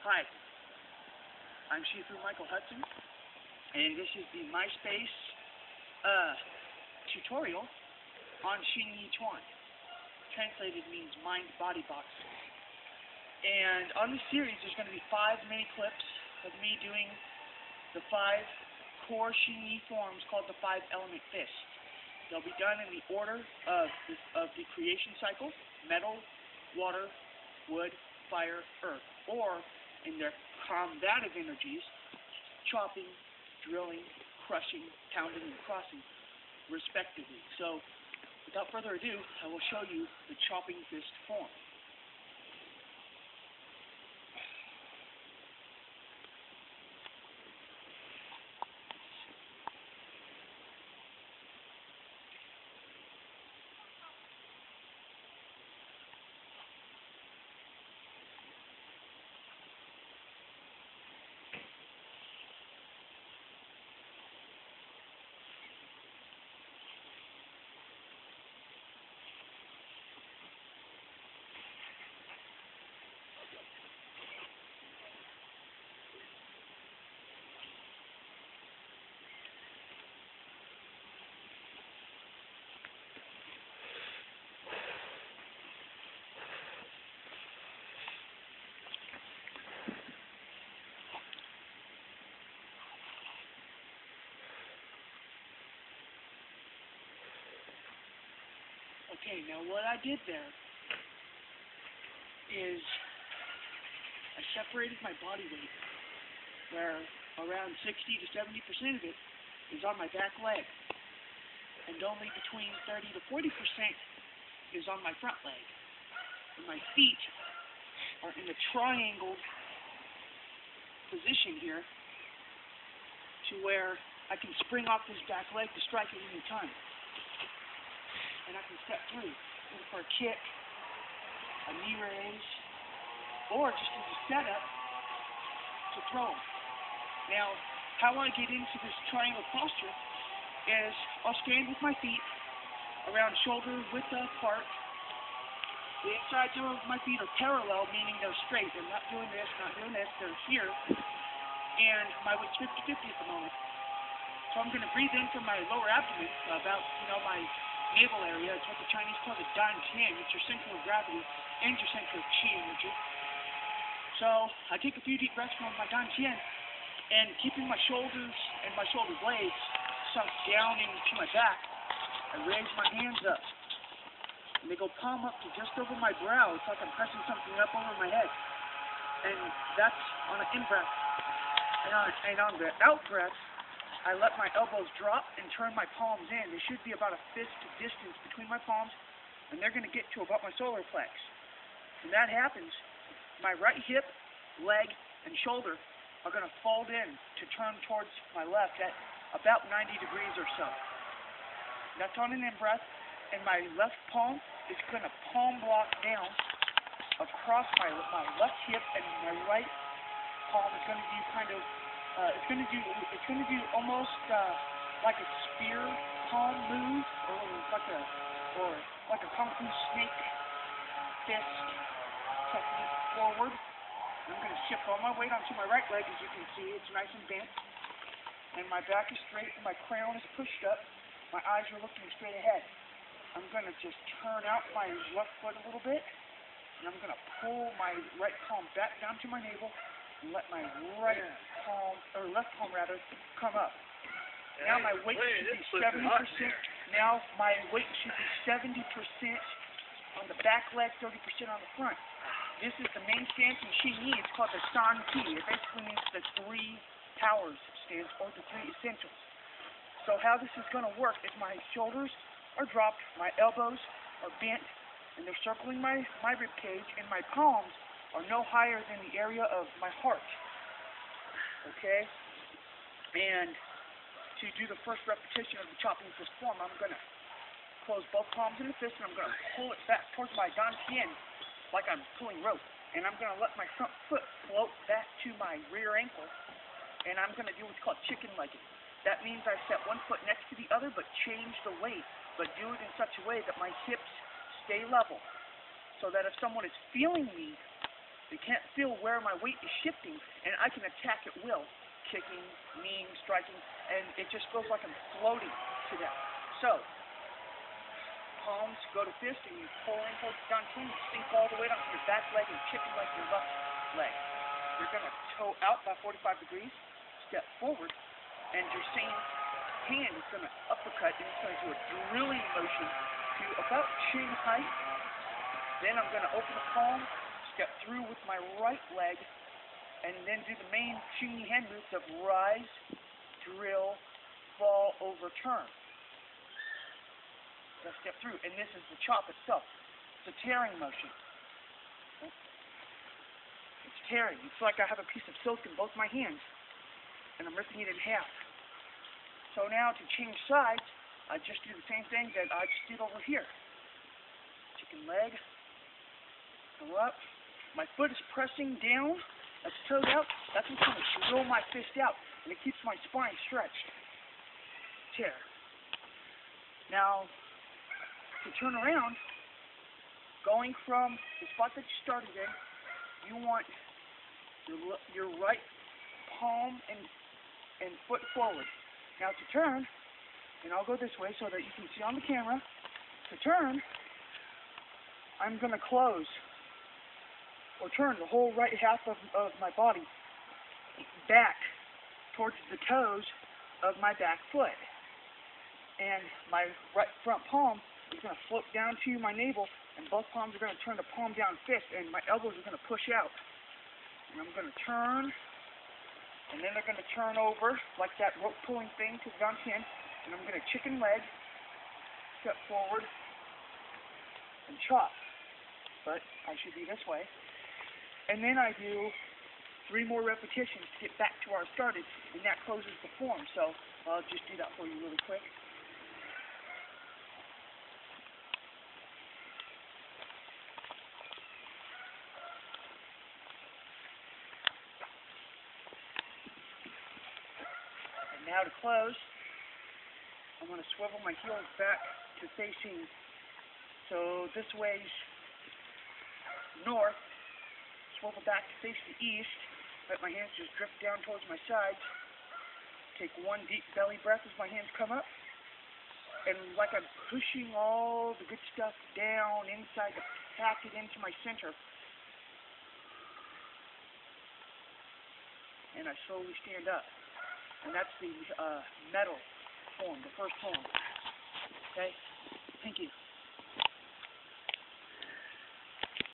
Hi, I'm Shifu Michael Hudson, and this is the MySpace tutorial on XingYi. Translated means mind body box. And on this series, there's going to be 5 mini clips of me doing the 5 core XingYi forms called the 5-element fist. They'll be done in the order of the creation cycle: metal, water, wood, fire, earth, or in their combative energies: chopping, drilling, crushing, pounding, and crossing, respectively. So, without further ado, I will show you the chopping fist form. Okay, now what I did there is I separated my body weight, where around 60 to 70% of it is on my back leg, and only between 30 to 40% is on my front leg. And my feet are in a triangle position here to where I can spring off this back leg to strike at any time. And I can step through either for a kick, a knee raise, or just as a setup to throw them. Now, how I get into this triangle posture is I'll stand with my feet around shoulder width apart. The insides of my feet are parallel, meaning they're straight. They're not doing this, not doing this. They're here. And my weight's 50-50 at the moment. So I'm going to breathe in from my lower abdomen, about, my navel area. It's what the Chinese call the dantian. It's your center of gravity and your center of chi energy. So I take a few deep breaths from my dantian, and keeping my shoulders and my shoulder blades sunk down into my back, I raise my hands up, and they go palm up to just over my brow. It's like I'm pressing something up over my head, and that's on an in-breath. And on the out-breath, I let my elbows drop and turn my palms in. There should be about a fist distance between my palms, and they're going to get to about my solar plex. When that happens, my right hip, leg, and shoulder are going to fold in to turn towards my left at about 90 degrees or so. That's on an in-breath, and my left palm is going to palm block down across my left hip, and my right palm is going to do kind of it's going to do almost like a spear palm move, or like a kung fu snake fist technique forward. I'm going to shift all my weight onto my right leg. As you can see, it's nice and bent, and my back is straight, and my crown is pushed up. My eyes are looking straight ahead. I'm going to just turn out my left foot a little bit, and I'm going to pull my right palm back down to my navel, and let my left palm come up. Now my weight should be 70%. Now my weight should be 70% on the back leg, 30% on the front. This is the main stance in XingYi. It's called the San Ti. It basically means the 3 powers stance, or the 3 essentials. So how this is going to work is my shoulders are dropped, my elbows are bent, and they're circling my rib cage, and my palms are no higher than the area of my heart. Okay? And to do the first repetition of the chopping fist form, I'm going to close both palms in the fist, and I'm going to pull it back towards my dantian like I'm pulling rope. And I'm going to let my front foot float back to my rear ankle, and I'm going to do what's called chicken legging. That means I set one foot next to the other, but change the weight, but do it in such a way that my hips stay level, so that if someone is feeling me They can't feel where my weight is shifting, and I can attack at will, kicking, kneeing, striking, and it just feels like I'm floating to them. So, palms go to fist, and you pull in towards the down chin, you sink all the weight onto your back leg and kick it like your left leg. You're going to toe out by 45 degrees, step forward, and your same hand is going to uppercut, and it's going to do a drilling motion to about chin height. Then I'm going to open the palm, step through with my right leg, and then do the main XingYi hand moves of rise, drill, fall, overturn. Let's step through, and this is the chop itself. It's a tearing motion. It's tearing. It's like I have a piece of silk in both my hands, and I'm ripping it in half. So now to change sides, I just do the same thing that I just did over here. Chicken leg, go up. My foot is pressing down. That's toed out. That's what's going to drill my fist out, and it keeps my spine stretched. Tear. Now, to turn around, going from the spot that you started in, you want your right palm and foot forward. Now to turn, and I'll go this way so that you can see on the camera, to turn, I'm going to close or turn the whole right half of my body back towards the toes of my back foot. And my right front palm is going to float down to my navel, and both palms are going to turn to palm down fist, and my elbows are going to push out. And I'm going to turn, and then they're going to turn over like that rope pulling thing to the down chin, and I'm going to chicken leg, step forward, and chop. But I should be this way. And then I do 3 more repetitions to get back to where I started, and that closes the form. So I'll just do that for you really quick. Now to close, I'm going to swivel my heels back to facing, so this way's north, swivel back to face the east, let my hands just drift down towards my sides, take 1 deep belly breath as my hands come up, and like I'm pushing all the good stuff down inside to pack it into my center, and I slowly stand up. And that's the metal form, the first form. Okay? Thank you.